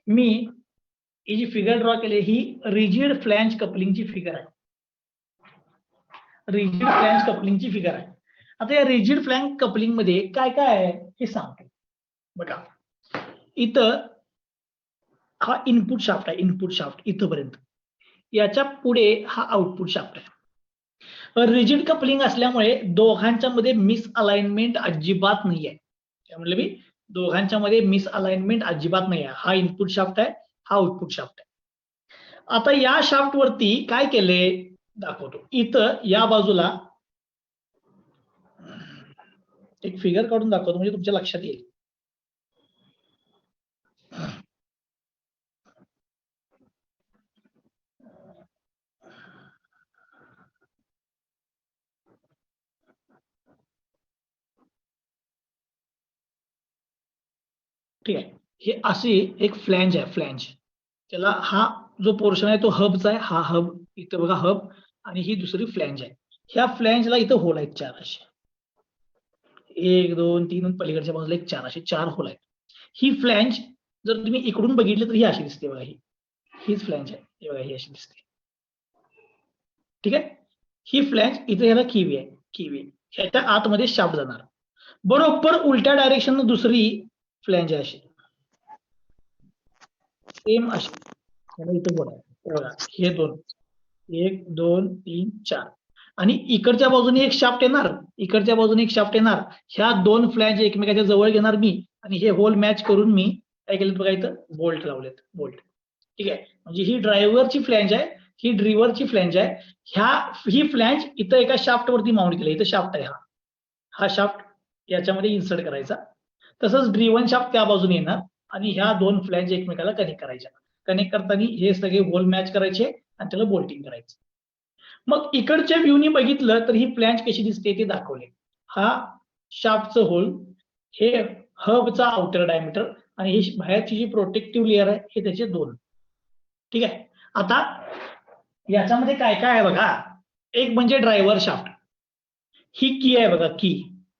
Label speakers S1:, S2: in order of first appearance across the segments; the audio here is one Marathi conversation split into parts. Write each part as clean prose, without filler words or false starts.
S1: मी ही जी फिगर ड्रॉ केली ही रिजिड फ्लॅंज कपलिंगची फिगर आहे. रिजिड फ्लॅंज कपलिंगची फिगर आहे. आता या रिजिड फ्लॅंज कपलिंग मध्ये काय काय आहे हे सांगतो. बघा इथं हा इनपुट शाफ्ट आहे. इनपुट शाफ्ट इथपर्यंत. याच्या पुढे हा आउटपुट शाफ्ट आहे. रिजिड कपलिंग असल्यामुळे दोघांच्या मध्ये मिस अलाइनमेंट अजिबात नाहीये. काय म्हणलं मी? दोघांच्या मध्ये मिस अलाइनमेंट अजिबात नाही आहे. हा इनपुट शाफ्ट आहे, हा आउटपुट शाफ्ट आहे. आता या शाफ्ट वरती काय केले दाखवतो. इथं या बाजूला एक फिगर काढून दाखवतो म्हणजे तुमच्या लक्षात येईल. ठीक आहे. हे अशी एक फ्लॅंज आहे. फ्लॅंज त्याला हा जो पोर्शन आहे तो हबचा आहे. हा हब इथं बघा हब आणि ही दुसरी फ्लॅंज आहे. ह्या फ्लॅंजला इथं होल आहेत 4 असे. 1 2 3 पलीकडच्या बाजूला एक 4 असे 4 होल आहेत. ही फ्लॅंज जर तुम्ही इकडून बघितली तर ही अशी दिसते बघा. हीच फ्लॅंज आहे. हे बघा ही अशी दिसते. ठीक आहे. ही फ्लॅंज इथे ह्याला किवी आहे. किवी ह्याच्या आतमध्ये शाफ्ट जाणार. बरोबर उलट्या डायरेक्शन दुसरी फ्लॅंज आहे अशी सेम अशी. इथं बघा हे दोन 1 2 3 4 आणि इकडच्या बाजूने एक शाफ्ट येणार. इकडच्या बाजूने एक शाफ्ट येणार. ह्या दोन फ्लॅंज एकमेकाच्या जवळ घेणार मी आणि हे होल मॅच करून मी काय केलं बघा इथं बोल्ट लावलेत. बोल्ट. ठीक आहे. म्हणजे ही ड्रायव्हरची फ्लॅंज आहे. ही ड्रिव्हरची फ्लॅंज आहे. ही फ्लॅंज इथं एका शाफ्ट वरती माउंट केली. इथं शाफ्ट आहे हा शाफ्ट याच्यामध्ये इन्सर्ट करायचा. तसंच ड्रिव्हन शाफ्ट त्या बाजूने येणार आणि ह्या दोन फ्लॅंज एकमेकाला कनेक्ट करायच्या. कनेक्ट करताना हे सगळे होल मॅच करायचे आणि त्याला बोल्टिंग करायचं. मग इकडच्या व्ह्यूनी बघितलं तर ही फ्लॅंज कशी दिसते ते दाखवले. हा शाफ्टचं होल, हे हबचा आउटर डायमीटर आणि ही बाहेरची जी प्रोटेक्टिव्ह लेअर आहे हे त्याचे दोन. ठीक आहे. आता याच्यामध्ये काय काय आहे बघा. एक म्हणजे ड्रायव्हर शाफ्ट. ही की आहे बघा की.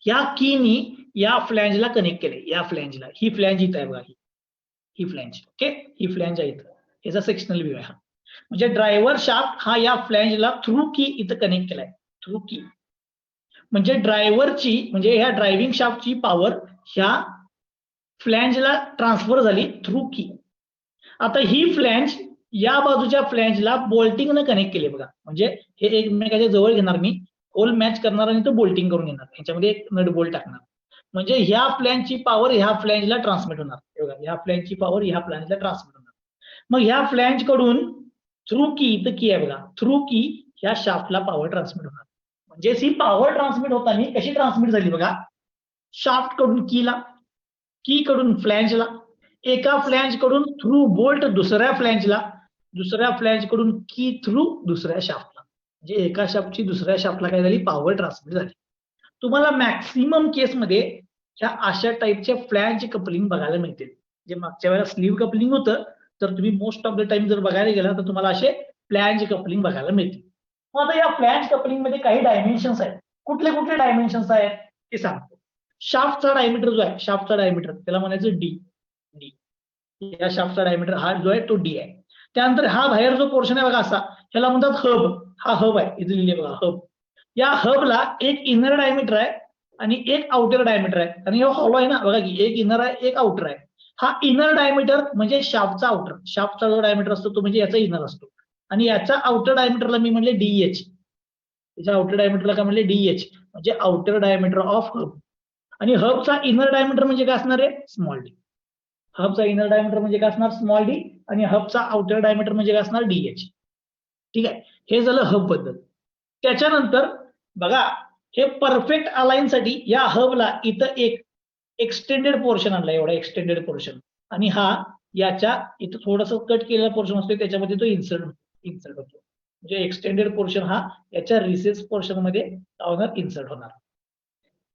S1: या कीनी या फ्लॅंजला कनेक्ट केले. या फ्लॅंजला. ही फ्लॅंज इथं आहे बघा. ही फ्लॅंज. ओके. ही फ्लॅंज आहे इथं. याचा सेक्शनल व्ह्यू आहे हा. म्हणजे ड्रायव्हर शाफ्ट हा या फ्लॅंजला थ्रू की इथं कनेक्ट केलाय. थ्रू की म्हणजे ड्रायव्हरची म्हणजे ह्या ड्रायव्हिंग शाफ्टची पॉवर ह्या फ्लॅंजला ट्रान्सफर झाली थ्रू की. आता ही फ्लॅंज या बाजूच्या फ्लॅंजला बोल्टिंगनं कनेक्ट केले बघा. म्हणजे हे एकमेकाच्या जवळ घेणार मी, होल मॅच करणार आणि तो बोल्टिंग करून घेणार. ह्याच्यामध्ये एक नट बोल्ट टाकणार. म्हणजे ह्या फ्लॅंजची पॉवर ह्या फ्लॅंजला ट्रान्समिट होणार. बघा ह्या फ्लॅंजची पॉवर ह्या फ्लॅंजला ट्रान्समिट होणार. मग ह्या फ्लॅंज कडून थ्रू की इथं की आहे बघा. थ्रू की ह्या शाफ्टला पॉवर ट्रान्समिट होणार. म्हणजे ही पॉवर ट्रान्समिट होताना कशी ट्रान्समिट झाली बघा. शाफ्ट कडून कीला, की कडून फ्लॅंजला, एका फ्लॅंज कडून थ्रू बोल्ट दुसऱ्या फ्लॅंजला, दुसऱ्या फ्लॅंज कडून की थ्रू दुसऱ्या शाफ्टला. म्हणजे एका शाफ्टची दुसऱ्या शाफ्टला काय झाली पॉवर ट्रान्समिट झाली. तुम्हाला मॅक्सिमम केसमध्ये ह्या अशा टाईपच्या फ्लॅंज कपलिंग बघायला मिळतील. जे मागच्या वेळेला स्लीव्ह कपलिंग होतं तर तुम्ही मोस्ट ऑफ द टाइम जर बघायला गेला तर तुम्हाला असे फ्लॅंज कपलिंग बघायला मिळतील. मग आता या फ्लॅंज कपलिंग मध्ये काही डायमेन्शन्स आहेत. कुठले कुठले डायमेन्शन्स आहेत ते सांगतो. शाफ्टचा डायमीटर जो आहे, शाफ्टचा डायमीटर त्याला म्हणायचं डी. डी या शाफ्टचा डायमीटर हा जो आहे तो डी आहे. त्यानंतर हा बाहेर जो पोर्शन आहे बघा असा ह्याला म्हणतात हब. हा हब आहे इथे लिहिले बघा हब. या हबला एक इनर डायमीटर आहे आणि एक आउटर डायमीटर आहे. आणि हे हॉलो आहे ना बघा की एक इनर आहे एक आउटर आहे. हा इनर डायमीटर म्हणजे शाफ्टचा आउटर. शाफ्टचा जो डायमीटर असतो तो म्हणजे याचा इनर असतो. आणि याचा आउटर डायमीटरला मी म्हणले डीएच. याच्या आउटर डायमीटरला काय म्हणले डीएच म्हणजे आउटर डायमीटर ऑफ हब. आणि हबचा इनर डायमीटर म्हणजे काय असणार आहे स्मॉल डी. हबचा इनर डायमीटर म्हणजे काय असणार स्मॉल डी आणि हबचा आउटर डायमीटर म्हणजे काय असणार डीएच. ठीक आहे. हे झालं हब बद्दल. त्याच्यानंतर बघा हे परफेक्ट अलाइन साठी या हबला इथं एक एक्सटेंडेड पोर्शन आणला. एवढा एक्सटेंडेड पोर्शन आणि हा याच्या इथं थोडस कट केलेला पोर्शन असतो त्याच्यामध्ये तो इन्सर्ट होतो. म्हणजे एक्सटेंडेड पोर्शन हा याच्या रिसेस पोर्शन मध्ये इन्सर्ट होणार.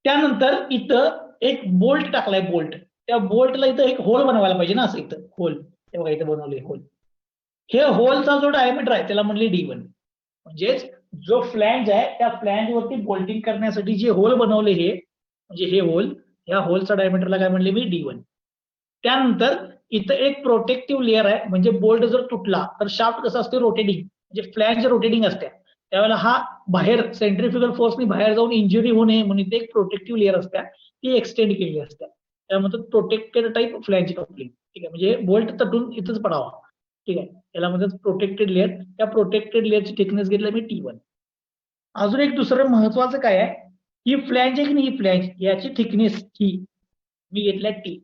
S1: त्यानंतर इथं एक बोल्ट टाकलाय. बोल्ट. त्या बोल्टला इथं एक होल बनवायला पाहिजे ना असं इथं होल. हे बघा इथं बनवले होल. हे होलचा जो डायमीटर आहे त्याला म्हणले D1. म्हणजेच जो फ्लॅंज आहे त्या फ्लॅंज वरती बोल्टिंग करण्यासाठी जे होल बनवले हे म्हणजे हे होल, या होलचा डायमीटरला काय म्हणले मी D1. त्यानंतर इथं एक प्रोटेक्टिव्ह लेअर आहे, म्हणजे बोल्ट जर तुटला तर शाफ्ट कसं असते रोटेटिंग, म्हणजे फ्लॅंज रोटेटिंग असते, त्यावेळेला हा बाहेर सेंट्रिफ्युगल फोर्सनी बाहेर जाऊन इंजुरी होऊ नये म्हणून एक प्रोटेक्टिव्ह लेअर असते, ती एक्सटेंड केलेली असते, त्यामध्ये प्रोटेक्टेड टाईप फ्लॅंज कपलिंग. ठीक आहे, म्हणजे बोल्ट तटून इथंच पडावा. ठीक आहे, याला म्हणतात प्रोटेक्टेड लेअर. त्या प्रोटेक्टेड लेअरची थिकनेस घेतली मी T1. अजून एक दुसरं महत्वाचं काय आहे, ही फ्लॅंज आहे की नाही, ही फ्लॅंज याची थिकनेस ही मी घेतल्या T.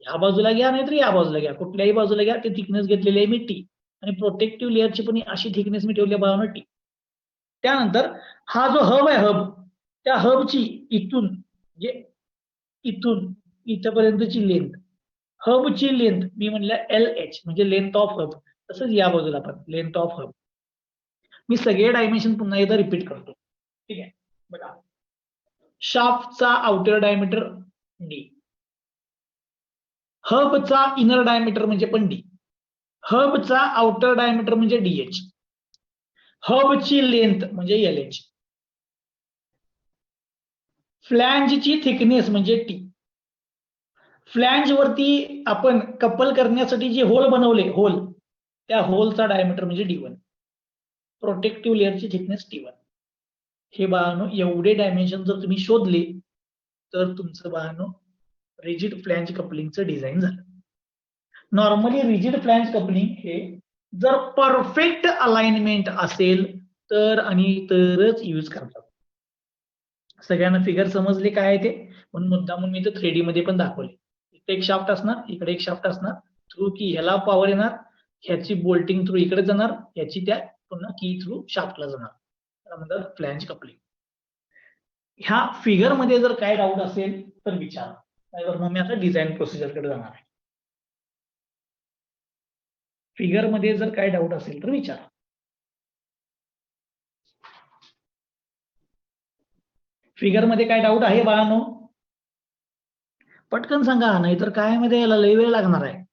S1: या बाजूला घ्या नाहीतर या बाजूला घ्या, कुठल्याही बाजूला घ्या, ती थिकनेस घेतलेली आहे मी T. आणि प्रोटेक्टिव्ह लेअरची पण अशी थिकनेस मी ठेवली आहे T. त्यानंतर हा जो हब आहे, हब, त्या हबची इथून म्हणजे इथून इथपर्यंतची लेंथ, हबची लेंथ मी म्हणलं LH, म्हणजे लेंथ ऑफ हब. तसंच या बाजूला पण लेंथ ऑफ हब. मी सगळे डायमेन्शन पुन्हा एकदा रिपीट करतो. ठीक आहे, बघा. शाफ्टचा आउटर डायमीटर D, हबचा इनर डायमीटर म्हणजे पण D, हबचा आउटर डायमीटर म्हणजे DH, हबची लेंथ म्हणजे LH, फ्लॅंजची थिकनेस म्हणजे T. फ्लॅंज वरती आपण कपल करण्यासाठी जे होल बनवले, होल, त्या होलचा डायमीटर म्हणजे D1, प्रोटेक्टिव्ह लेअरची थिकनेस T1. हे बाळांनो एवढे डायमेन्शन जर तुम्ही शोधले तर तुमचं बाळांनो रिजिड फ्लॅंज कपलिंगचं डिझाइन झालं. नॉर्मली रिजिड फ्लॅंज कपलिंग हे जर परफेक्ट अलाइनमेंट असेल तर आणि तरच यूज करतात. सगळ्यांना फिगर समजले काय आहे ते, म्हणून मुद्दाम मी इथं 3D मध्ये पण दाखवले. इथे एक शाफ्ट असणार, इकडे एक शाफ्ट असणार, थ्रू की ह्याला पॉवर येणार, ह्याची बोल्टिंग थ्रू इकडे जाणार, ह्याची त्या पुन्हा की थ्रू शाफ्टला जाणार, त्याला म्हणतात फ्लॅंज कपलिंग. ह्या फिगर मध्ये जर काय डाऊट असेल तर विचारा, नाहीतर मग मी आता डिझाईन प्रोसिजर कडे जाणार आहे. फिगर मध्ये जर काय डाऊट असेल तर विचारा. फिगर मध्ये काय डाऊट आहे बाळांनो? पटकन सांगा, नाहीतर काय मध्ये याला लय वेळ लागणार आहे.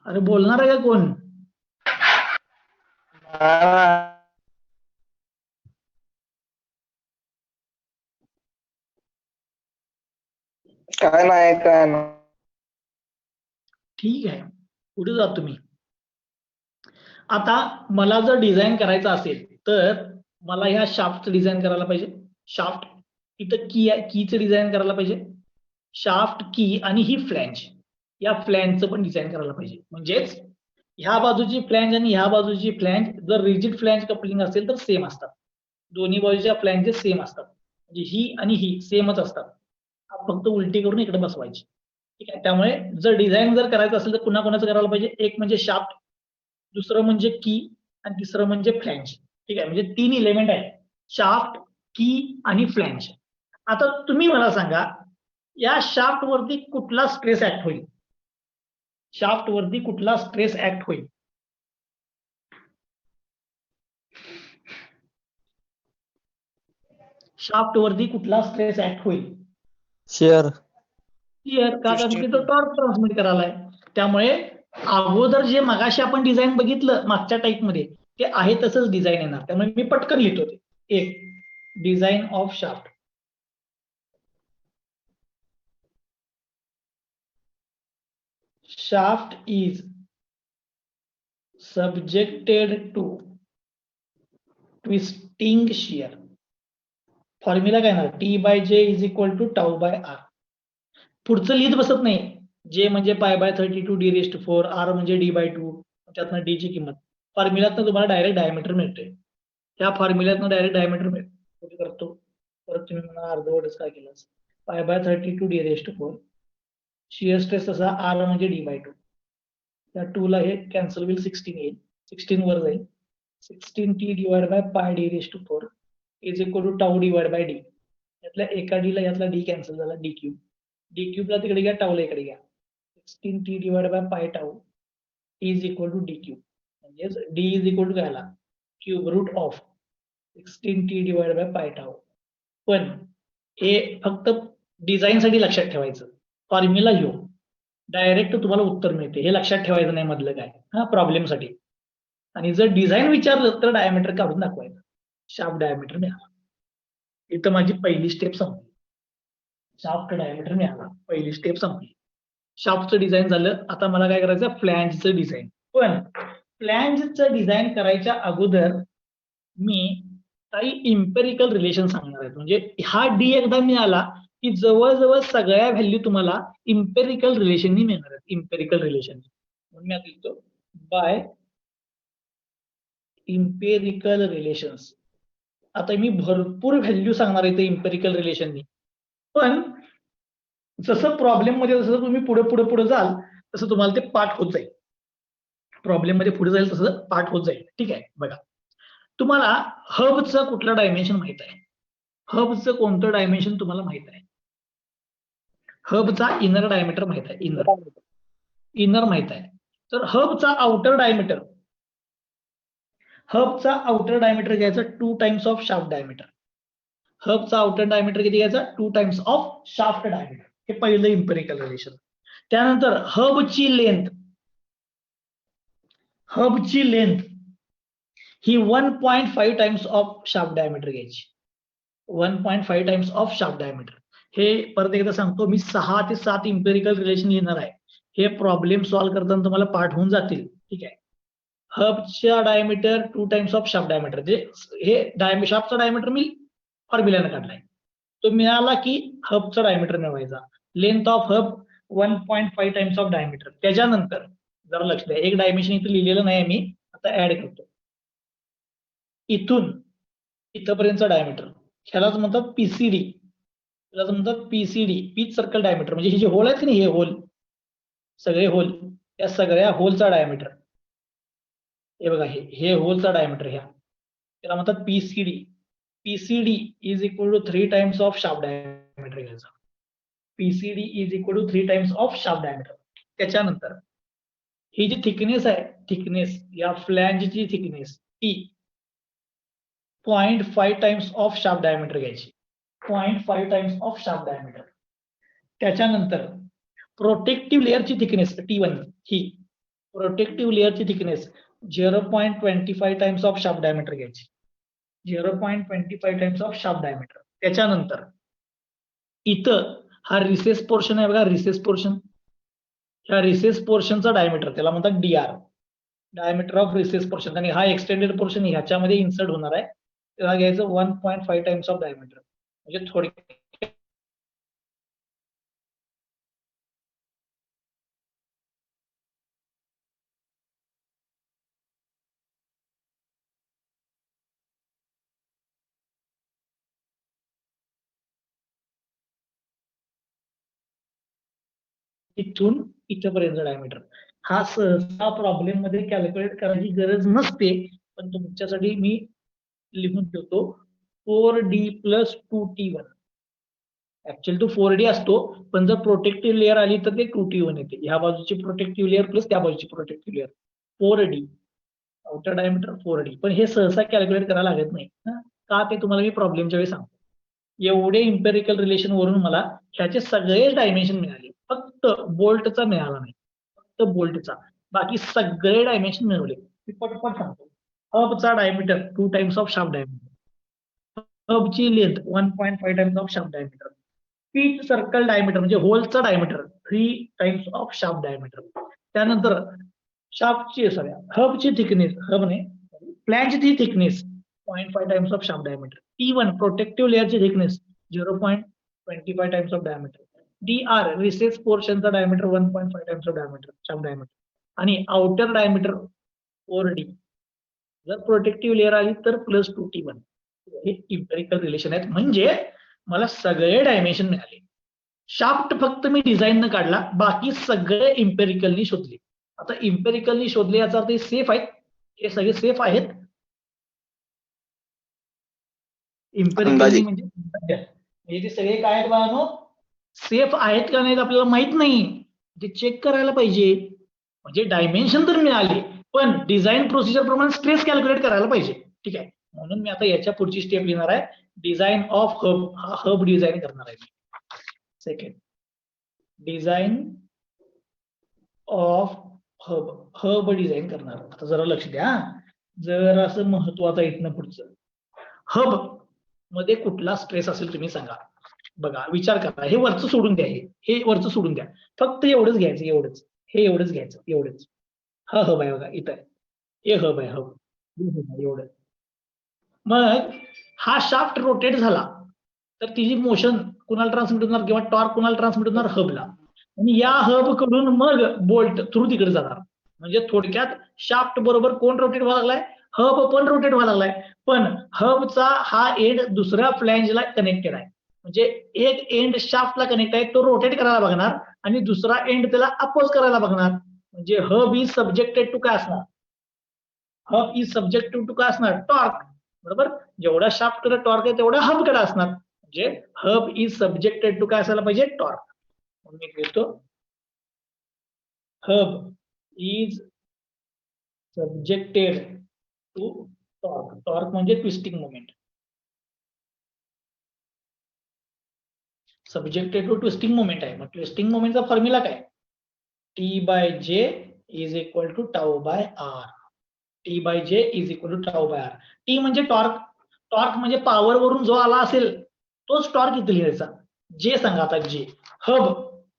S1: अरे बोलणार आहे का कोण?
S2: काय नाही.
S1: ठीक आहे, पुढे जा तुम्ही. आता मला जर डिझाईन करायचं असेल तर मला ह्या शाफ्टचं डिझाईन करायला पाहिजे. शाफ्ट इथं की आहे, कीचं डिझाईन करायला पाहिजे. शाफ्ट, की आणि ही फ्लॅंज, या फ्लॅंजचं पण डिझाईन करायला पाहिजे. म्हणजेच ह्या बाजूची फ्लॅंज आणि ह्या बाजूची फ्लॅंज जर रिजिड फ्लॅंज कपलिंग असेल तर सेम असतात. दोन्ही बाजूच्या फ्लॅंजेस सेम असतात, म्हणजे ही आणि ही सेमच असतात. फक्त उलटी करून इकडे बसवायची. ठीक आहे, त्यामुळे जर डिझाईन जर करायचं असेल तर पुन्हा कोणाचं करायला पाहिजे, एक म्हणजे शाफ्ट, दुसरं म्हणजे की आणि तिसरं म्हणजे फ्लॅंज. ठीक आहे, म्हणजे 3 एलिमेंट आहेत, शाफ्ट, की आणि फ्लॅंज. आता तुम्ही मला सांगा, या शाफ्ट वरती कुठला स्ट्रेस ऍक्ट होईल? शाफ्ट वरती कुठला स्ट्रेस ऍक्ट होईल? शाफ्ट वरती कुठला स्ट्रेस ऍक्ट होईल?
S2: शेअर.
S1: शिअर, का? कारण तिथं टॉर्क ट्रान्समिट करायला आहे. त्यामुळे अगोदर जे मगाशी आपण डिझाईन बघितलं मागच्या टाईप मध्ये, ते आहे तसंच डिझाईन येणार. त्यामुळे मी पटकन लिहितो ते. एक, design of shaft. Shaft is subjected to twisting shear. Formula काय येणार? T/J is equal to tau by R. पुढचं लिहित बसत नाही. जे म्हणजे π/32 d⁴, r म्हणजे d/2, त्यातनं d ची किंमत. फॉर्म्युल्यातनं तुम्हाला डायरेक्ट डायमीटर मिळते. त्या फॉर्म्युल्यातनं डायरेक्ट डायमीटर मिळते. करतो परत तुम्ही म्हणा अर्धवटच काय केलं. π/32 d⁴, शिअर स्ट्रेस तसा r म्हणजे d/2. त्या 2 ला हे कॅन्सल होईल, 16 येईल, 16 वर जाईल, 16t divide by pi d⁴ is equal to tau divide by D. यातल्या एका डी ला यातला डी कॅन्सल झाला, डी क्यूब. डी क्यूबला तिकडे घ्या, टाऊला इकडे घ्या. 16t divide by pi tau is equal to D cube. म्हणजेच डी इज इक्वल टू काय आला? Cube root of 16t divide by pi tau. पण हे फक्त डिझाईन साठी लक्षात ठेवायचं, फॉर्म्युला ह्यो डायरेक्ट तुम्हाला उत्तर मिळते, हे लक्षात ठेवायचं नाही मधलं काय, हा प्रॉब्लेमसाठी. आणि जर डिझाईन विचारलं तर डायमीटर काढून दाखवायचं. शाफ्ट डायमीटर मिळाला. इथं माझी पहिली स्टेप संपली. शाफ्ट डायमीटर मिळाला, पहिली स्टेप संपली. शाफ्टचं डिझाईन झालं. आता मला काय करायचं, फ्लॅंजचं डिझाईन. पण फ्लॅंजचं डिझाईन करायच्या अगोदर मी काही इम्पेरिकल रिलेशन सांगणार आहे. म्हणजे हा डी एकदा मिळाला की जवळजवळ सगळ्या व्हॅल्यू तुम्हाला इम्पेरिकल रिलेशननी मिळणार आहेत. इम्पेरिकल रिलेशन म्हणून मी आता लिहितो बाय इम्पेरिकल रिलेशन्स. आता मी भरपूर व्हॅल्यू सांगणार आहे इम्पेरिकल रिलेशननी. पण जसं प्रॉब्लेम मध्ये जसं तुम्ही पुढे पुढे पुढे जाल तसं तुम्हाला ते पाठ होत जाईल. प्रॉब्लेम मध्ये पुढे जाईल तसं पाठ होत जाईल. ठीक आहे, बघा तुम्हाला हबचं कुठलं डायमेन्शन माहित आहे? हबचं कोणतं डायमेन्शन तुम्हाला माहित आहे? हबचा इनर डायमीटर माहित आहे. इनर माहित आहे. तर हबचा आउटर डायमीटर, हबचा आउटर डायमीटर घ्यायचा 2 टाइम्स ऑफ शाफ्ट डायमीटर. हबचा आउटर डायमीटर किती घ्यायचा? 2 टाइम्स ऑफ शाफ्ट डायमीटर. हे पहिलं इम्पेरिकल रिलेशन. त्यानंतर हबची लेंथ, हबची लेंथ ही 1.5 टाइम्स ऑफ शाफ्ट डायमीटर घ्यायची. 1.5 टाइम्स ऑफ शाफ्ट डायमीटर. हे परत एकदा सांगतो, मी 6 ते 7 इम्पेरिकल रिलेशन लिहिणार आहे. हे प्रॉब्लेम सॉल्व्ह करताना तुम्हाला पाठ होऊन जातील. ठीक आहे. हबच्या diameter 2 times of shaft diameter. हे शाफ्टचा डायमीटर मी फॉर्म्युल्याने काढलाय. तो मिळाला की हबचा डायमीटर मिळवायचा. Length of hub 1.5 times of diameter. त्याच्यानंतर जरा लक्ष द्या, एक डायमेन्शन इथे लिहिलेलं नाही मी, आता ऍड करतो. इथून इथपर्यंतचा डायमीटर ह्यालाच म्हणतात पीसीडी. त्यालाच म्हणतात पीसीडी, पीच सर्कल डायमीटर. म्हणजे हे जे होल आहेत की नाही, हे होल सगळे होल, या सगळ्या होलचा डायमीटर. हे बघा, हे होलचा डायमीटर ह्या त्याला म्हणतात PCD. PCD is equal to 3 times of shaft diameter घ्यायचा. PCD is equal to 3 times of shaft diameter. त्याच्यानंतर ही जी थिकनेस आहे, थिकनेस या फ्लॅंजची थिकनेस ती 0.5 टाइम्स ऑफ शाफ्ट डायमीटर घ्यायची. 0.5 टाइम्स ऑफ शाफ्ट डायमीटर. त्याच्यानंतर प्रोटेक्टिव्ह लेअरची थिकनेस T1, ही प्रोटेक्टिव्ह लेअरची thickness 0.25 times of shaft diameter घ्यायची. 0.25 टाइम्स ऑफ शाफ्ट डायमीटर. त्याच्यानंतर इथं हा रिसेस पोर्शन आहे बघा, रिसेस पोर्शन. ह्या रिसेस पोर्शनचा डायमीटर त्याला म्हणतात DR, diameter of recess portion. आणि हा एक्सटेंडेड पोर्शन ह्याच्यामध्ये इन्सर्ट होणार आहे, त्याला घ्यायचं 1.5 टाइम्स ऑफ डायमीटर. म्हणजे थोडी इथून इथपर्यंत डायमीटर. हा सहसा प्रॉब्लेम मध्ये कॅल्क्युलेट करायची गरज नसते, पण तुमच्यासाठी मी लिहून ठेवतो 4D + 2T1. ऍक्च्युअली तो 4D असतो, पण जर प्रोटेक्टिव्ह लेअर आली तर ते 2T1 येते. ह्या बाजूची प्रोटेक्टिव्ह लेअर प्लस त्या बाजूची protective layer. 4D outer diameter 4D. पण हे सहसा कॅल्क्युलेट करायला लागत नाही का, ते तुम्हाला मी प्रॉब्लेमच्या वेळी सांगतो. एवढे इम्पेरिकल रिलेशन वरून मला ह्याचे सगळे डायमेन्शन मिळाले, फक्त बोल्टचा मिळाला नाही. फक्त बोल्टचा, बाकी सगळे डायमेन्शन मिळवले. मी पटपट सांगतो. हबचा diameter 2 times of shaft diameter. हबची length 1.5 times of shaft diameter. Pitch circle diameter म्हणजे होलचा diameter 3 times of shaft diameter. त्यानंतर शाफ्टची सगळ्या हबची थिकनेस, हबने फ्लॅंजची thickness 0.5 times of shaft diameter. T1 protective लेअरची thickness 0.25 times of diameter. DR recess पोर्शनचा diameter 1.5 times of diameter, shaft diameter. आणि आउटर डायमीटर 4D. जर प्रोटेक्टिव्ह लेअर आली तर प्लस 2T1. हे इम्पेरिकल रिलेशन आहेत. म्हणजे मला सगळे डायमेन्शन मिळाले. शाफ्ट फक्त मी डिझाईन न काढला, बाकी सगळे इम्पेरिकलनी शोधले. आता इम्पेरिकलनी शोधले याचा अर्थ सेफ आहेत, हे सगळे सेफ आहेत. इम्पेरिकलनी म्हणजे ते सगळे काय आहेत बाळांनो, सेफ आहेत का नाहीत आपल्याला माहित नाही, ते चेक करायला पाहिजे. म्हणजे डायमेन्शन तर मिळाले, पण डिझाईन प्रोसिजर प्रमाणे स्ट्रेस कॅल्क्युलेट करायला पाहिजे. ठीक आहे, म्हणून मी आता याच्या पुढची स्टेप लिहिणार आहे, डिझाईन ऑफ हब. हा हब डिझाईन करणार आहे. Second, design of hub. Hub design करणार. आता जरा लक्ष द्या, जर असं महत्वाचं आहे इथनं पुढचं. हब मध्ये कुठला स्ट्रेस असेल तुम्ही सांगा. बघा विचार करा, हे वरचं सोडून द्या, हे वरचं सोडून द्या, फक्त एवढंच घ्यायचं, एवढंच, हे एवढंच घ्यायचं, एवढंच. हा हब आहे बघा, इथं आहे, हे हब आहे, हब एवढं. मग हा शाफ्ट रोटेट झाला तर तिची मोशन कुणाला ट्रान्समिट होणार किंवा टॉर्क कुणाला ट्रान्समिट होणार, हबला. आणि या हब कडून मग बोल्ट थ्रू तिकडे जाणार. म्हणजे थोडक्यात शाफ्ट बरोबर कोण रोटेट व्हायला लागलाय, हब पण रोटेट व्हायला लागलाय. पण हबचा हा एंड दुसऱ्या फ्लॅंजला कनेक्टेड आहे. म्हणजे एक एंड शाफ्टला कनेक्ट आहे, तो रोटेट करायला बघणार आणि दुसरा एंड त्याला अपोज करायला बघणार. म्हणजे हब इज सब्जेक्टेड टू काय असणार, हब इज सब्जेक्टेड टू काय असणार, टॉर्क. बरोबर, जेवढा शाफ्टकडे टॉर्क आहे तेवढा हबकडे असणार. म्हणजे हब इज सब्जेक्टेड टू काय असायला पाहिजे, टॉर्क. मी लिहितो, hub is subjected to torque. Torque म्हणजे twisting moment. Subjected to twisting moment आहे. मग ट्विस्टिंग मोमेंटचा फॉर्म्युला काय, T by J is equal to tau by r. T by J is equal to tau by r. T म्हणजे टॉर्क, टॉर्क म्हणजे पॉवर वरून जो आला असेल तोच टॉर्क इथे लिहायचा. जे सांगा आता, जे हब,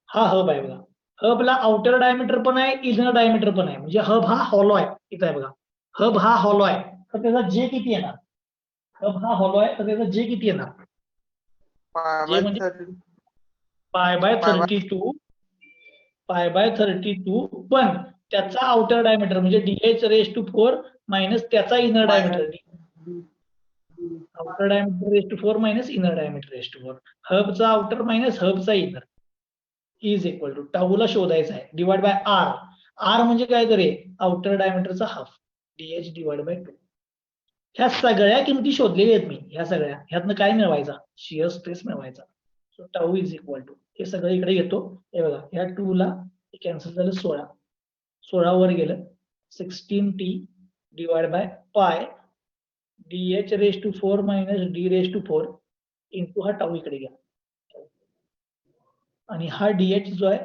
S1: हा हब आहे बघा, हबला आउटर डायमीटर पण आहे, इनर डायमीटर पण आहे. म्हणजे हब हा हॉलो आहे, इथं आहे बघा, हब हा हॉलो आहे, तर त्याचा जे किती येणार, हब हा हॉलो आहे तर त्याचा जे किती येणार, जे म्हणजे पाय बाय 32, पाय बाय 32. पण त्याचा आउटर डायमीटर म्हणजे डीएच रेस टू 4 मायनस त्याचा inner diameter, outer diameter raise to 4 minus inner diameter raise to 4. हबचा आउटर मायनस हबचा इनर इज इक्वल टू टाऊला शोधायचा आहे, डिवाइड बाय आर. आर म्हणजे काय तरी आउटर डायमीटरचा हाफ, डीएच डिवाइड बाय 2. ह्या सगळ्या किमती शोधलेल्या आहेत मी, ह्या सगळ्या, ह्यातनं काय मिळवायचा, शियर स्ट्रेस मिळवायचा. So tau is equal to, हे सगळं इकडे घेतो, हे बघा, ह्या 2 ला कॅन्सल झालं, 16, 16 वर गेलं, 16t divide by pi DH raise to 4 minus D raise to 4 into हा टाऊ इकडे घ्या. आणि हा डीएच जो आहे,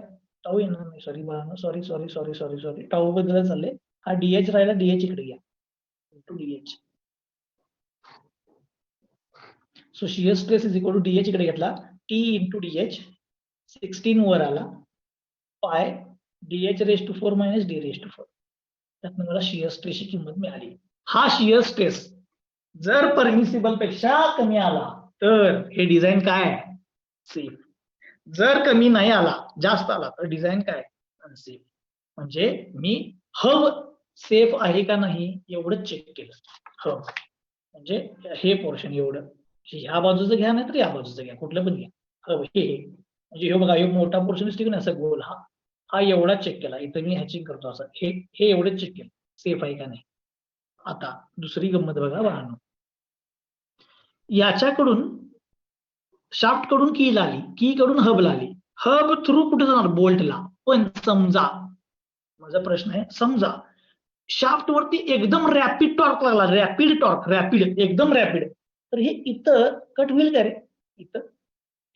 S1: टाऊ येणार नाही, सॉरी, टाऊ बद्दल चालले, हा डीएच राहिला, डीएच इकडे घ्या, into DH. So shear stress is equal to DH इकडे घेतला, टी इंटू डीएच, 16 वर आला, pi DH raise to 4 minus D raise to 4. त्यातनं मला शियर स्ट्रेसची किंमत मिळाली. हा शियर स्ट्रेस जर परमिसिबल पेक्षा कमी आला तर हे डिझाईन काय आहे, सेफ. जर कमी नाही आला, जास्त आला तर डिझाईन काय, अनसेफ. म्हणजे मी हब सेफ आहे का नाही एवढंच चेक केलं. हब म्हणजे हे पोर्शन एवढं, ह्या बाजूचं घ्या नाही तर या बाजूचं घ्या, कुठलं पण घ्या. हब हे म्हणजे हे बघा, हे मोठा पोर्शन दिसतो ना, असं गोल, हा एवढा चेक केला. इथं मी हॅचिंग करतो असं, हे एवढंच चेक केलं, सेफ आहे का नाही. आता दुसरी गंमत बघा बाळांनो, याच्याकडून शाफ्ट कडून की आली, की कडून हबला आली, हब थ्रू कुठे जाणार, बोल्टला. पण समजा, माझा प्रश्न आहे, समजा शाफ्ट वरती एकदम रॅपिड टॉर्क लागला, रॅपिड टॉर्क, रॅपिड, एकदम रॅपिड, तर हे इथं कट होईल का रे, इथं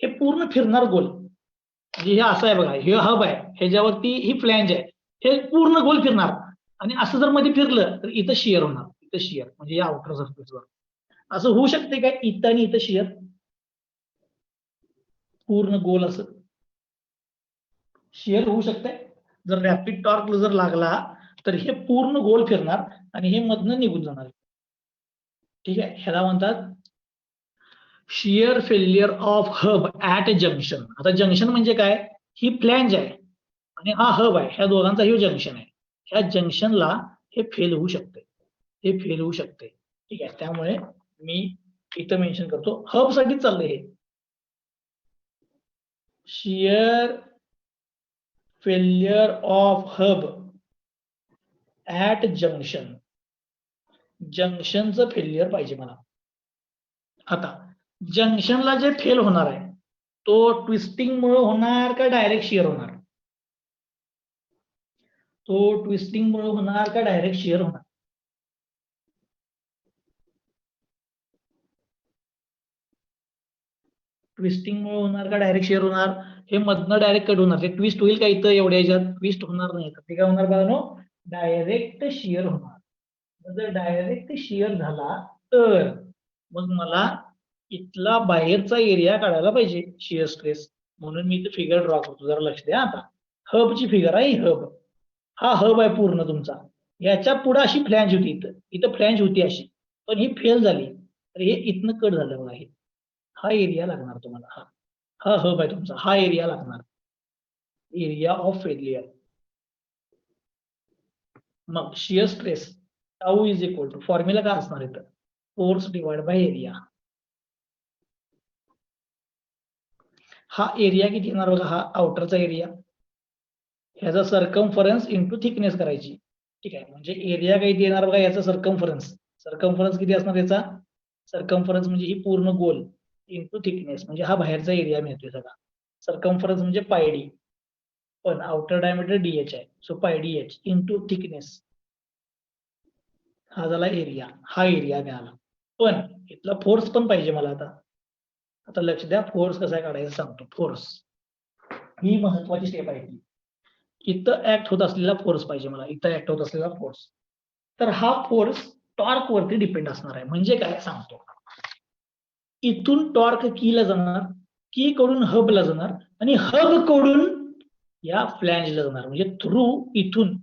S1: हे पूर्ण फिरणार गोल. म्हणजे हे असं आहे बघा, हे हब आहे, ह्याच्यावरती ही फ्लॅंज आहे, हे पूर्ण गोल फिरणार. आणि असं जर मध्ये फिरलं तर इथं शियर होणार, इथं शियर म्हणजे या आउटर सरफेसवर. असं होऊ शकते काय, इथं आणि इथं शियर पूर्ण गोल असं शियर होऊ शकते. जर रॅपिड टॉर्क जर लागला तर हे पूर्ण गोल फिरणार आणि हे मधनं निघून जाणार. ठीक आहे, ह्याला म्हणतात shear failure of hub at junction. आता जंक्शन म्हणजे काय, ही फ्लॅंज आहे आणि हा हब आहे, ह्या दोघांचा हे जंक्शन आहे. ह्या जंक्शनला हे फेल होऊ शकते, हे फेल होऊ शकते. ठीक आहे, त्यामुळे मी इथं मेन्शन करतो, हब साठी चाललंय हे. Shear failure of hub at junction, जंक्शनचं फेल्युअर पाहिजे मला. आता जंक्शनला जे फेल होणार आहे तो ट्विस्टिंग मुळे होणार का डायरेक्ट शियर होणार, तो ट्विस्टिंग मुळे होणार का डायरेक्ट शियर होणार. ट्विस्टिंग मुळे होणार का डायरेक्ट शियर होणार, हे मधनं डायरेक्ट कट होणार, ते ट्विस्ट होईल का इथं एवढ्या ह्याच्यात, ट्विस्ट होणार नाही. ते काय होणार बघा, डायरेक्ट शियर होणार. जर डायरेक्ट शियर झाला तर मग मला इथला बाहेरचा एरिया काढायला पाहिजे शिअर स्ट्रेस, म्हणून मी इथे फिगर ड्रॉ करतो. जरा लक्ष द्या आता. हबची फिगर आहे हब. हा हब आहे पूर्ण तुमचा. याच्या पुढे अशी फ्लॅंज होती, इथं फ्लॅंज होती अशी, पण ही फेल झाली, तर हे इथनं कट झालं बघा. हे हा एरिया लागणार तुम्हाला. हा हब आहे तुमचा, हा एरिया लागणार, एरिया ऑफ फेलियर. मग shear stress tau is equal to, formula काय असणार इथं, फोर्स डिवाइड बाय एरिया. हा एरिया किती येणार बघा, हा आउटरचा एरिया, ह्याचा सर्कम्फरन्स इंटू थिकनेस करायची. ठीक आहे, म्हणजे एरिया किती येणार बघा, याचा सर्कम्फरन्स किती असणार याचा, सर्कम्फरन्स म्हणजे ही पूर्ण गोल इंटू थिकनेस, म्हणजे हा बाहेरचा एरिया मिळतोय सगळा. सर्कम्फरन्स म्हणजे पाय डी, पण आउटर डायमीटर डीएच आहे, सो पाय डी एच इंटू थिकनेस, हा झाला एरिया. हा एरिया मिळाला. पण इथला फोर्स पण पाहिजे मला आता. आता लक्ष द्या, फोर्स कसा काढायचा सांगतो. फोर्स ही महत्वाची स्टेप आहे ती. इथं ऍक्ट होत असलेला फोर्स पाहिजे मला, इथं ऍक्ट होत असलेला फोर्स. तर हा फोर्स टॉर्क वरती डिपेंड असणार आहे. म्हणजे काय सांगतो, इथून टॉर्क कीला जाणार, की कडून हबला जाणार, आणि हब कडून या फ्लॅंजला जाणार, म्हणजे थ्रू इथून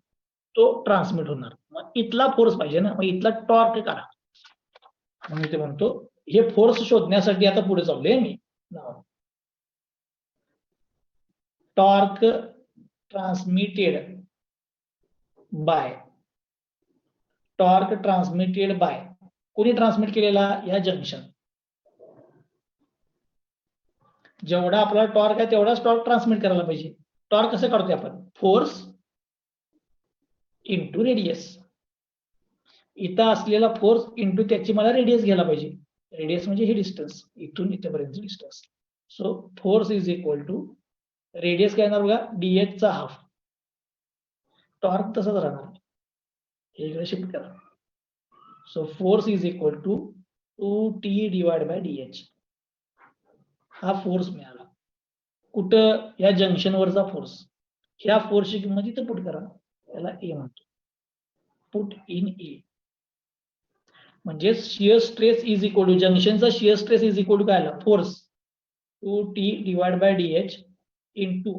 S1: तो ट्रान्समिट होणार. मग इथला फोर्स पाहिजे ना, मग इथला टॉर्क काढा. म्हणून ते म्हणतो हे फोर्स शोधण्यासाठी आता पुढे चाललोय मी. Torque transmitted by, torque transmitted by, कोणी ट्रान्समिट केलेला, या जंक्शन. जेवढा आपला टॉर्क आहे तेवढाच टॉर्क ट्रान्समिट करायला पाहिजे. टॉर्क कसं काढतोय आपण, फोर्स इंटू रेडियस. इथं असलेला फोर्स इंटू त्याची मला रेडियस घ्यायला पाहिजे. रेडियस म्हणजे हे डिस्टन्स, इथून इथेपर्यंत distance. So force is equal to, radius काय येणार बघा, डीएच चा हाफ. टॉर्क तसंच राहणार, हे इकडे शिफ्ट करा. So force is equal to 2t divide by DH. हा फोर्स मिळाला. कुठं, या जंक्शन वरचा फोर्स. ह्या फोर्सची किंमत इथं पुट करा, त्याला ए म्हणतो. पुट इन ए, म्हणजे shear stress is equal to, जंक्शनचा shear stress is equal to काय आला, force 2t divide by DH into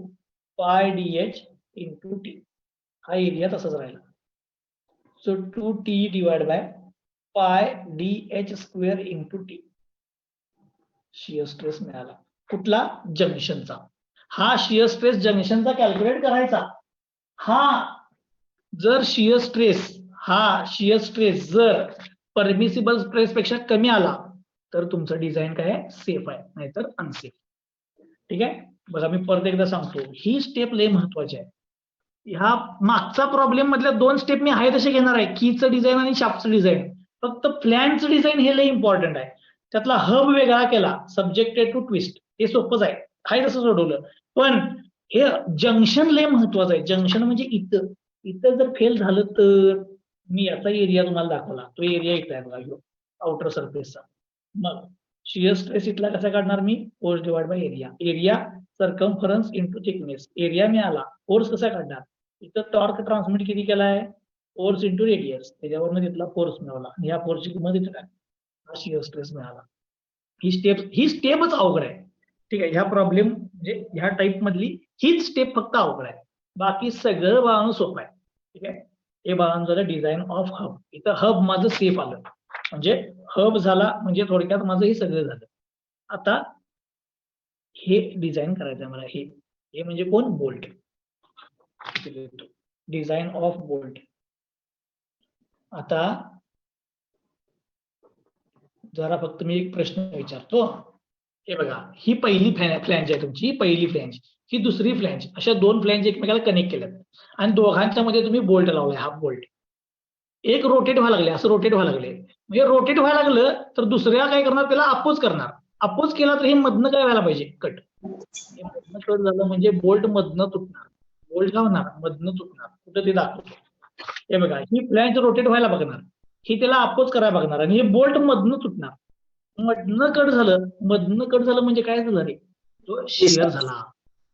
S1: pi DH into t. हा एरिया तसाच राहिला. So 2t divide by pi DH square into t. Shear stress मिळाला. कुठला, जंक्शनचा. हा शिअर स्ट्रेस जंक्शनचा कॅल्क्युलेट करायचा. जर शिअर स्ट्रेस जर परमिसिबल स्ट्रेस पेक्षा कमी आला तर तुमचं डिझाईन काय आहे, सेफ आहे, नाहीतर अनसेफ. ठीक आहे, बघा मी परत एकदा सांगतो, ही स्टेप लय महत्वाची आहे. ह्या मागचा प्रॉब्लेम मधल्या 2 स्टेप मी आहे तसे घेणार आहे, कीचं डिझाईन आणि शाफ्टचं डिझाईन. फक्त फ्लॅनचं डिझाईन हे लय इम्पॉर्टंट आहे. त्यातला हब वेगळा केला, सब्जेक्टेड टू ट्विस्ट, हे सोपंच आहे, हाय तसं सोडवलं. पण हे जंक्शन लय महत्वाचं आहे. जंक्शन म्हणजे इथं जर फेल झालं तर, मी याचा एरिया तुम्हाला दाखवला, तो एरिया इथं आहे बघा, आउटर सरफेसचा. मग शिअर स्ट्रेस इथला कसा काढणार मी, force divide by area. Area circumference into thickness, area मिळाला. फोर्स कसा काढणार, इथं टॉर्क ट्रान्समिट किती केलाय, फोर्स इंटू रेडियस, त्याच्यावरनं तिथला फोर्स मिळवला, आणि या फोर्सची किंमत इथं काय, हा शिअर स्ट्रेस मिळाला. ही स्टेपच अवघड आहे. ठीक आहे, ह्या प्रॉब्लेम म्हणजे ह्या टाइप मधली हीच स्टेप फक्त अवघड आहे, बाकी सगळं बाळानं सोपं आहे. ठीक आहे, हे बाळानं झालं डिझाईन ऑफ हब. इथं हब माझं सेफ आलं, म्हणजे हब झाला, म्हणजे थोडक्यात माझं हे सगळं झालं. आता हे डिझाईन करायचं आहे मला, हे म्हणजे कोण, बोल्ट. Design of bolt. आता जरा फक्त मी एक प्रश्न विचारतो. हे बघा, ही पहिली फ्लॅंज आहे तुमची, पहिली फ्लॅंज, ही दुसरी फ्लॅंज, अशा 2 फ्लॅंज एकमेकाला कनेक्ट केल्यात, आणि दोघांच्या मध्ये तुम्ही बोल्ट लावलाय, हाफ बोल्ट. एक रोटेट व्हायला लागले, असं रोटेट व्हायला लागले, म्हणजे रोटेट व्हायला लागलं तर दुसऱ्या काय करणार, त्याला अपोज करणार. अपोज केला तर हे मधनं काय व्हायला पाहिजे, कट. हे मधनं कट झालं म्हणजे बोल्ट मधनं तुटणार. बोल्ट काय होणार, मधनं तुटणार. कुठं ते दाखवतो, हे बघा, ही फ्लॅंज रोटेट व्हायला बघणार, ही त्याला अपोज करायला बघणार, आणि हे बोल्ट मधनं तुटणार. मधनं कट झालं म्हणजे काय झालं रे, तो शिअर झाला.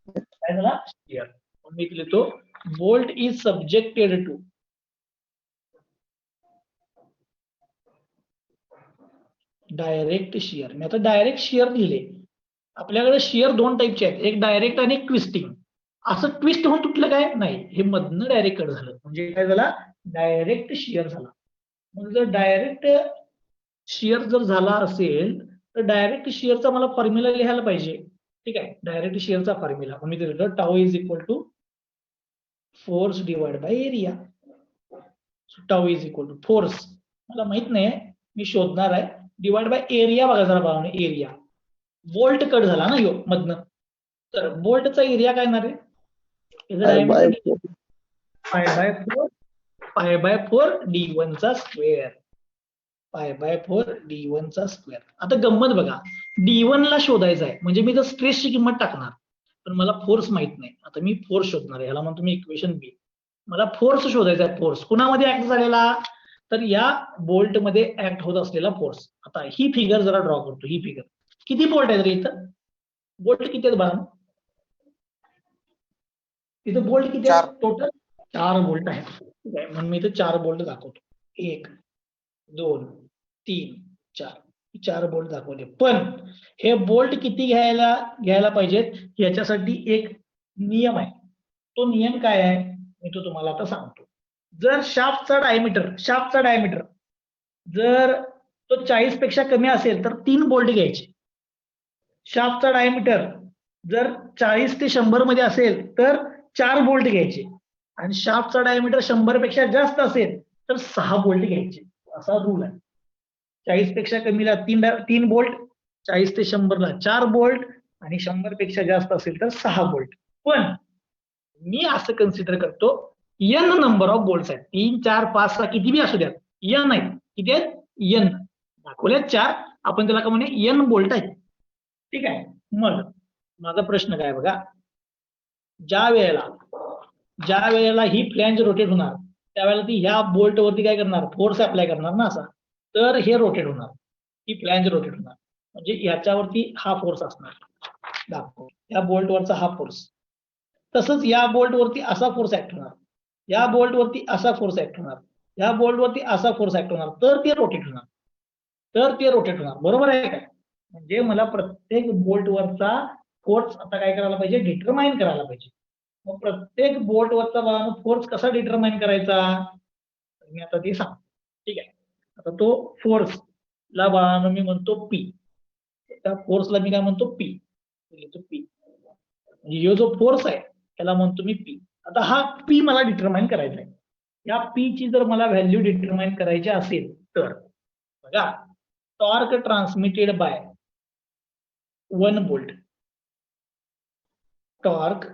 S1: काय झाला, शिअर. मी लिहितो, bolt is subjected to, direct shear. मी आता डायरेक्ट शिअर लिहिले. आपल्याकडे शिअर दोन टाईपचे आहेत, एक डायरेक्ट आणि एक ट्विस्टिंग. असं ट्विस्ट होऊन तुटलं काय नाही, हे मधनं डायरेक्ट कट झालं, म्हणजे काय झाला, डायरेक्ट शिअर झाला. मग जर डायरेक्ट शिअर जर झाला असेल तर डायरेक्ट शिअरचा मला फॉर्म्युला लिहायला पाहिजे. ठीक आहे, डायरेक्ट शिअरचा फॉर्म्युला मी दिलेला tau is equal to force divide by area. Tau is equal to force मला माहित नाही, मी शोधणार आहे, डिवाइड बाय एरिया. बघा जरा भावाने, एरिया बोल्ट कट झाला ना यो मधनं, तर बोल्टचा एरिया काय येणार आहे, पाय बाय फोर D1 चा square. Pi by four D1 चा स्क्वेअर. आता गंमत बघा, D1 ला शोधायचं आहे, म्हणजे मी तर स्ट्रेसची किंमत टाकणार, पण मला फोर्स माहित नाही. आता मी फोर्स शोधणार आहे, ह्याला म्हणतो मी इक्वेशन बी. मला फोर्स शोधायचा आहे. फोर्स कुणामध्ये ऍक्ट झालेला, तर या बोल्ट मध्ये ऍक्ट होत असलेला फोर्स. आता ही फिगर जरा ड्रॉ करतो. ही फिगर किती बोल्ट आहेत रे इथं, बोल्ट किती आहेत बघा, इथं बोल्ट किती आहेत टोटल, 4 बोल्ट आहेत. ठीक आहे, म्हणून मी इथं 4 बोल्ट दाखवतो. 1 2 3 4, 4 बोल्ट दाखवले. पण हे बोल्ट किती घ्यायला पाहिजेत याच्यासाठी एक नियम आहे. तो नियम काय आहे मी तो तुम्हाला आता सांगतो. जर शाफ्टचा डायमीटर जर तो 40 पेक्षा कमी असेल तर 3 बोल्ट घ्यायचे. शाफ्टचा डायमीटर जर 40 ते 100 मध्ये असेल तर 4 बोल्ट घ्यायचे, आणि शाफ्टचा डायमीटर 100 पेक्षा जास्त असेल तर 6 बोल्ट घ्यायचे. असा रूल आहे. 40 पेक्षा कमीला 3 बोल्ट, 40 ते 100 ला 4 बोल्ट, आणि 100 पेक्षा जास्त असेल तर 6 बोल्ट. पण मी असं कन्सिडर करतो, n नंबर ऑफ बोल्ट आहेत, 3 4 5 6 किती बी असू द्यात, n आहेत. किती आहेत, n दाखवल्यात 4, आपण त्याला का म्हणे n बोल्ट आहेत. ठीक आहे, मग माझा प्रश्न काय बघा, ज्या वेळेला ही फ्लॅंज रोटेट होणार त्यावेळेला ती ह्या बोल्ट वरती काय करणार, फोर्स अप्लाय करणार ना असा, तर हे रोटेट होणार, ही फ्लॅंज रोटेट होणार, म्हणजे याच्यावरती हा फोर्स असणार. दाखव या बोल्ट वरचा हा फोर्स. तसंच या बोल्ट वरती असा फोर्स ऍक्ट होणार, या बोल्ट वरती असा फोर्स ऍक्ट होणार, या बोल्ट वरती असा फोर्स ऍक्ट होणार, तर ते रोटेट होणार. बरोबर आहे का? म्हणजे मला प्रत्येक बोल्ट वरचा फोर्स आता काय करायला पाहिजे, डिटरमाइन करायला पाहिजे. मग प्रत्येक बोल्ट वरचा फोर्स कसा डिटरमाइन करायचा, मी आता ते सांगतो. ठीक आहे, आता तो फोर्स ला बाळानं मी म्हणतो पी. त्या फोर्सला मी काय म्हणतो, पी. म्हणजे जो फोर्स आहे त्याला म्हणतो मी पी. आता हा पी मला डिटरमाइन करायचा आहे. या पी ची जर मला व्हॅल्यू डिटरमाइन करायची असेल तर बघा, torque transmitted bye 1 bolt, torque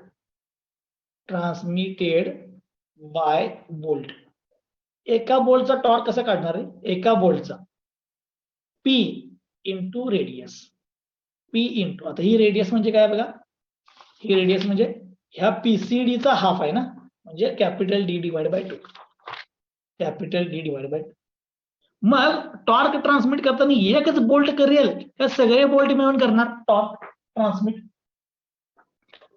S1: transmitted bye bolt. एका बोल्टचा टॉर्क कसा काढणार आहे, एका बोल्टचा P into radius. P into, आता ही रेडियस म्हणजे काय बघा, ही रेडियस म्हणजे ह्या पीसीडीचा हाफ आहे ना, म्हणजे capital D divide by 2. Capital D divide by 2. मग टॉर्क ट्रान्समिट करताना एकच बोल्ट करेल का सगळे बोल्ट मिळून करणार टॉर्क ट्रान्समिट,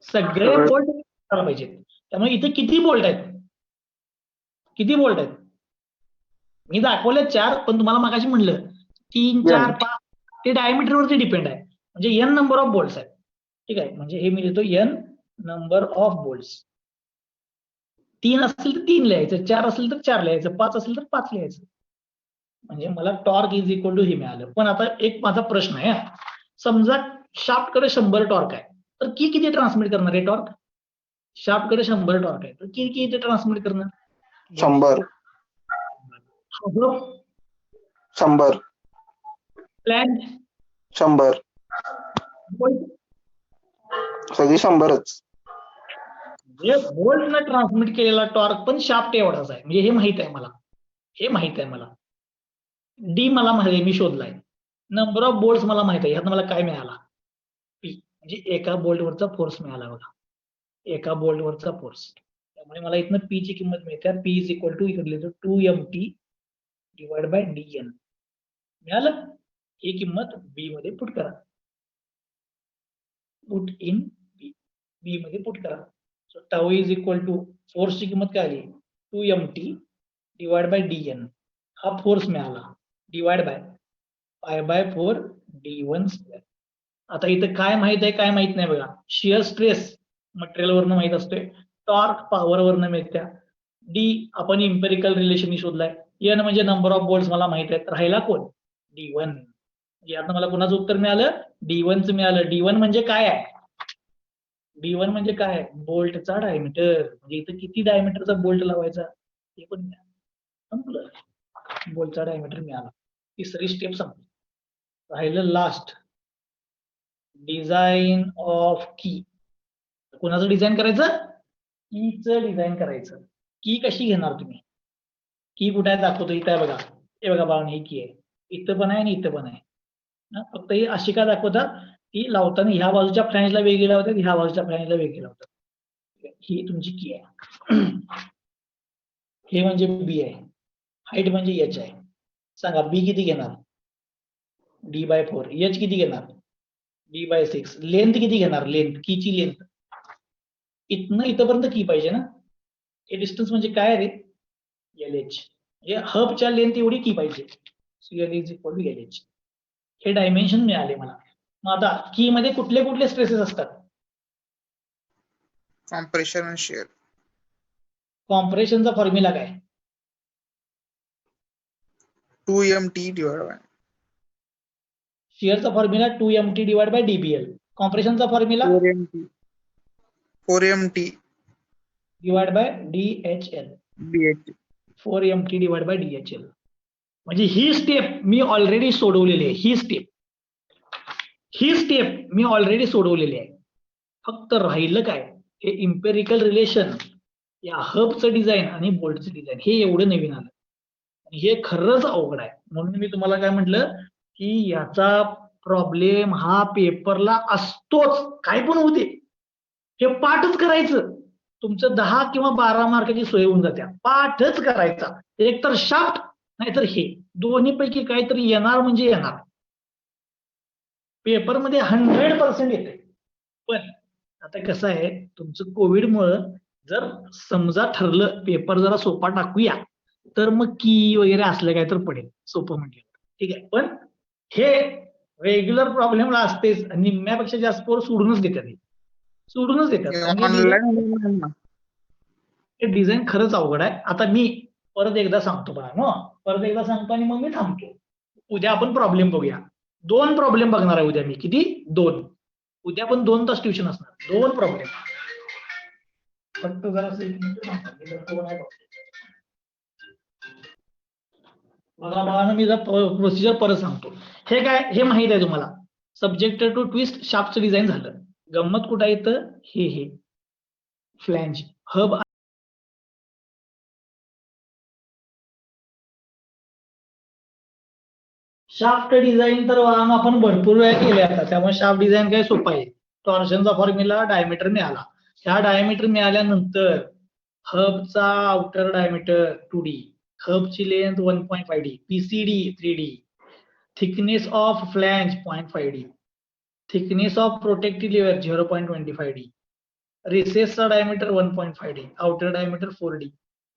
S1: सगळे बोल्ट करायला पाहिजे. त्यामुळे इथे किती बोल्ट आहेत, मी दाखवले 4, पण तुम्हाला मागाशी म्हणलं 3 4 5 ते डायमीटर वरती डिपेंड आहे, म्हणजे n नंबर ऑफ बोल्ट्स आहेत. ठीक आहे, म्हणजे हे मी लिहितो n नंबर ऑफ बोल्ट्स. 3 असेल तर 3 लिहायचं, 4 असेल तर 4 लिहायचं, 5 असेल तर 5 लिहायचं. म्हणजे मला टॉर्क इज इक्वल टू हे मिळालं. पण आता एक माझा प्रश्न आहे, समजा शाफ्ट कडे 100 टॉर्क आहे, तर की किती ट्रान्समिट करणार आहे टॉर्क, शाफ्ट कडे 100 टॉर्क आहे तर की किती ट्रान्समिट करणार,
S2: 100
S1: प्लॅन
S2: 100 सगळी 100च.
S1: म्हणजे बोल्टनं ट्रान्समिट केलेला टॉर्क पण शाफ्ट एवढाच आहे, म्हणजे हे माहित आहे मला. डी मला माहिती आहे, मी शोधलाय. नंबर ऑफ बोल्ट मला माहित आहे, ह्यात मला काय मिळाला, पी, म्हणजे एका बोल्ट वरचा फोर्स मिळाला बघा, एका बोल्ट वरचा फोर्स. त्यामुळे मला इथनं पी ची किंमत मिळते, पी इज इक्वल टू इकडे 2mt डिवाइड बाय dn मिळालं. ही किंमत बी मध्ये पुट करा, पुट इन बी मध्ये पुट करा. So tau is equal to फोर्सची किंमत काय आली, 2mt डिवाइड बाय dn, हा फोर्स मिळाला, डिवाइड बाय π/4 d1 आता इथं काय माहित आहे काय माहित नाही बघा. शिअर स्ट्रेस मटेरियल वरनं माहित असतोय, टॉर्क पॉवर वरनं मिळत्या, डी आपण इम्पेरिकल रिलेशन शोधलाय, एन म्हणजे नंबर ऑफ बोल्ट्स मला माहित आहे. राहिला कोण? D1. यातनं मला कुणाचं उत्तर मिळालं? D1 चं मिळालं. D1 म्हणजे काय आहे? D1 म्हणजे काय? बोल्टचा डायमीटर. म्हणजे इथं किती डायमीटरचा बोल्ट लावायचा हे पण संपलं. बोल्टचा डायमीटर मिळाला. तिसरी स्टेप संपली. राहिलं लास्ट, डिझाईन ऑफ की. कोणाचं डिझाईन करायचं? कीचं डिझाईन करायचं. की कशी घेणार तुम्ही? की कुठे आहे दाखवतो, इथं आहे बघा. हे बघा बाळा, ही की आहे. इथं पण आहे आणि इथं पण आहे. फक्त ही अशी का दाखवतात की लावताना ह्या बाजूच्या फ्लॅंजला वेगळी लावतात, ह्या बाजूच्या फ्लॅंजला वेगळी लावतात. ही तुमची की आहे. हे म्हणजे बी आहे, हाईट म्हणजे एच आहे. सांगा बी किती घेणार? D/4. एच किती घेणार? D/6. लेंथ किती घेणार? लेंथ, कीची लेंथ इथनं इथपर्यंत की पाहिजे ना. हे डिस्टन्स म्हणजे काय रे? LH. म्हणजे हबच्या लेंथ एवढी की पाहिजे. L is equal to LH. हे डायमेन्शन मिळाले मला. मग आता की मध्ये कुठले कुठले स्ट्रेसेस असतात?
S3: कॉम्प्रेशन आणि शिअर.
S1: कॉम्प्रेशनचा फॉर्म्युला काय?
S3: 2MT डिवाइड बाय
S1: शिअरचा formula 2MT divide by DBL. कॉम्प्रेशनचा formula
S3: 4MT
S1: divide by DHL.
S3: BH.
S1: 4MT divide by DHL. म्हणजे ही स्टेप मी ऑलरेडी सोडवलेली आहे. ही स्टेप मी ऑलरेडी सोडवलेली आहे. फक्त राहिलं काय? हे इम्पेरिकल रिलेशन, या हबचं डिझाईन आणि बोल्टचं डिझाईन, हे एवढं नवीन आलं. आणि हे खरंच अवघड आहे. म्हणून मी तुम्हाला काय म्हटलं की याचा प्रॉब्लेम हा पेपरला असतोच, काय पण होते. हे पाठच करायचं. तुमचं 10 किंवा 12 मार्काची सोय होऊन जाते. पाठच करायचा. एक तर शाफ्ट नाहीतर हे दोन्हीपैकी काहीतरी येणार म्हणजे येणार. पेपरमध्ये 100% येते. पण आता कसं आहे, तुमचं कोविडमुळं जर समजा ठरलं पेपर जरा सोपा टाकूया, तर मग की वगैरे असलं काय तर पडेल सोपं म्हटलं. ठीक आहे, पण हे रेग्युलर प्रॉब्लेमला असतेच. निम्म्यापेक्षा जास्त पोर सोडूनच देतात.
S3: ऑनलाईन
S1: हे डिझाईन खरंच अवघड आहे. आता मी परत एकदा सांगतो बघा, परत एकदा सांगतो आणि मग मी थांबतो. उद्या आपण प्रॉब्लेम बघूया. 2 प्रॉब्लेम बघणार आहे उद्या मी. किती? 2. उद्या पण 2 तास ट्युशन असणार. 2 प्रॉब्लेम. फक्त जरा बघा मी प्रोसिजर परत सांगतो. हे काय? हे माहित आहे तुम्हाला. सब्जेक्टेड टू ट्विस्ट शाफ्टचं डिझाईन झालं. गंमत कुठं येतं? हे फ्लॅंज, हब. शाफ्ट डिझाईन तर आपण भरपूर वेळा केले आता, त्यामुळे शाफ्ट डिझाईन काय सोपं आहे. टॉर्शनचा फॉर्म्युला डायमीटर मिळाला. ह्या डायमीटर मिळाल्यानंतर हबचा आउटर डायमीटर 2D, हबची length 1.5D, PCD 3D, thickness of flange 0.5D, thickness of protective layer 0.25D, रिसेसचा diameter 1.5D, outer diameter 4D,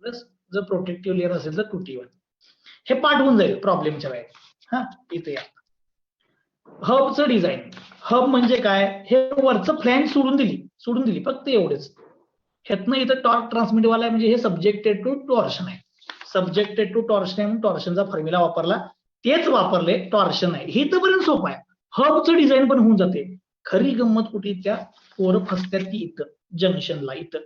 S1: plus जर प्रोटेक्टिव्ह लेयर असेल तर 2T1. हे पाठ होऊन जाईल प्रॉब्लेमच्या वेळेस. हा, इथे या. हबचं डिझाईन. हब म्हणजे काय? हे वरचं फ्लॅंज सोडून दिली फक्त एवढेच. ह्यातनं इथं टॉर्क ट्रान्समिट वाला म्हणजे हे सब्जेक्टेड टू टॉर्शन आहे. सब्जेक्टेड टू टॉर्शन आहे म्हणून टॉर्शनचा फॉर्म्युला वापरला. तेच वापरले, टॉर्शन आहे. हे इथपर्यंत सोपं आहे. हबचं डिझाईन पण होऊन जाते. खरी गंमत कुठे? त्या पोरं फसत्यात की इथं जंक्शनला. इथं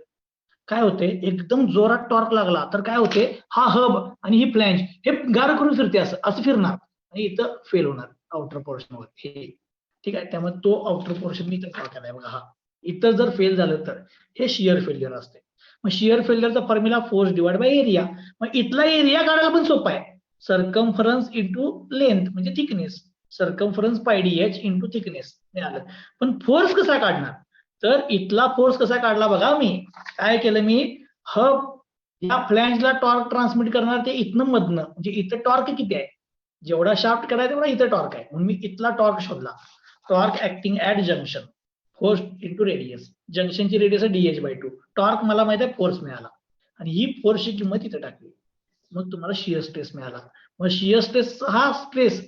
S1: काय होते, एकदम जोरात टॉर्क लागला तर काय होते, हा हब आणि ही फ्लॅंज हे गार करून फिरते, असं फिरणार आणि इथं फेल होणार आउटर पोर्शन वर. हे ठीक आहे. त्यामुळे तो आउटर पोर्शन मी इथं टाकला आहे बघा. हा इथं जर फेल झालं तर हे शिअर फेल्युअर असते. मग शिअर फेल्युअरचा formula force divide by area. मग इथला एरिया काढायला पण सोपा आहे. सर्कम्फरन्स इंटू लेंथ म्हणजे thickness. Circumference πdh into thickness मिळालं. पण फोर्स कसा काढणार? तर इथला फोर्स कसा काढला बघा. मी काय केलं, मी हब या फ्लॅंजला टॉर्क ट्रान्समिट करणार ते इथनं मधनं, म्हणजे इथं टॉर्क किती आहे, जेवढा शाफ्ट करायचा तेवढा इथं टॉर्क आहे, म्हणून मी इथला टॉर्क शोधला. Torque acting at junction, force into radius. जंक्शनची रेडियस आहे DH/2. टॉर्क मला माहित आहे, फोर्स मिळाला आणि ही फोर्सची किंमत इथं टाकली. मग तुम्हाला शिअर स्ट्रेस मिळाला. मग शिअर स्ट्रेस हा स्ट्रेस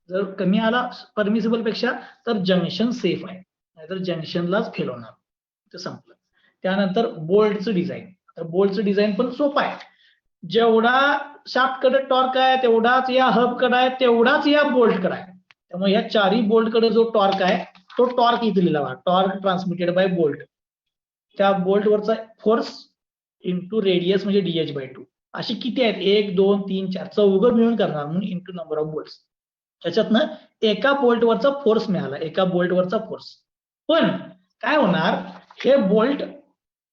S1: जर कमी आला परमिसिबल पेक्षा तर जंक्शन सेफ आहे, नाहीतर जंक्शनलाच फेल होणार. ते संपलं. त्यानंतर बोल्टचं डिझाईन. तर बोल्टचं डिझाईन पण सोपं आहे. जेवढा शाफ्टकडे टॉर्क आहे तेवढाच या हबकडे आहे, तेवढाच या बोल्टकडे आहे. त्यामुळे या चारही बोल्टकडे जो टॉर्क आहे तो टॉर्क इथे लिहिला बघा, टॉर्क ट्रान्समिटेड बाय बोल्ट. त्या बोल्टवरचा फोर्स इंटू रेडियस म्हणजे DH/2. अशी किती आहेत? 1 2 3 4 चौघं मिळून करणार म्हणून इंटू नंबर ऑफ बोल्ट. त्याच्यातनं एका बोल्टवरचा फोर्स मिळाला, एका बोल्टवरचा फोर्स. पण काय होणार, हे बोल्ट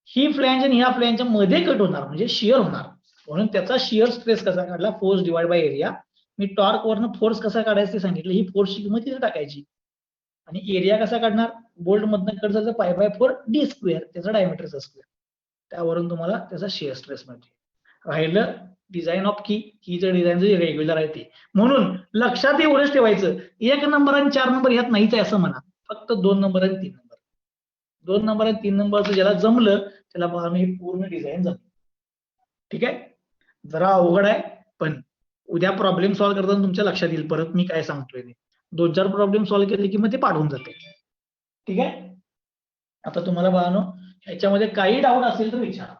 S1: ही फ्लॅंज आणि ह्या फ्लॅंजच्या मध्ये कट होणार म्हणजे शिअर होणार. म्हणून त्याचा शिअर स्ट्रेस कसा काढला? Force divide by area. Me torque वरनं फोर्स कसा काढायचं ते सांगितलं. ही फोर्सची किंमत तिथे टाकायची आणि एरिया कसा काढणार? बोल्ट मधनं कट झालं π/4 d², त्याचा डायमीटरचा स्क्वेअर. त्यावरून तुम्हाला त्याचा शिअर स्ट्रेस मिळते. राहिलं डिझाईन ऑफ कीचं डिझाईन जे रेग्युलर आहे ते. म्हणून लक्षात एवढंच ठेवायचं, 1 नंबर आणि 4 नंबर ह्यात नाहीच आहे असं म्हणा, फक्त 2 नंबर आणि 3 नंबर. 2 नंबर आणि 3 नंबरचं ज्याला जमलं त्याला बघा हे पूर्ण डिझाईन जमलं. ठीक आहे, जरा अवघड आहे पण उद्या प्रॉब्लेम सॉल्व्ह करताना तुमच्या लक्षात येईल परत मी काय सांगतोय ते. 2-4 प्रॉब्लेम सॉल्व्ह केले की मग ते पाठवून जाते. ठीक आहे, आता तुम्हाला बघा ह्याच्यामध्ये काही डाऊट असेल तर विचारा.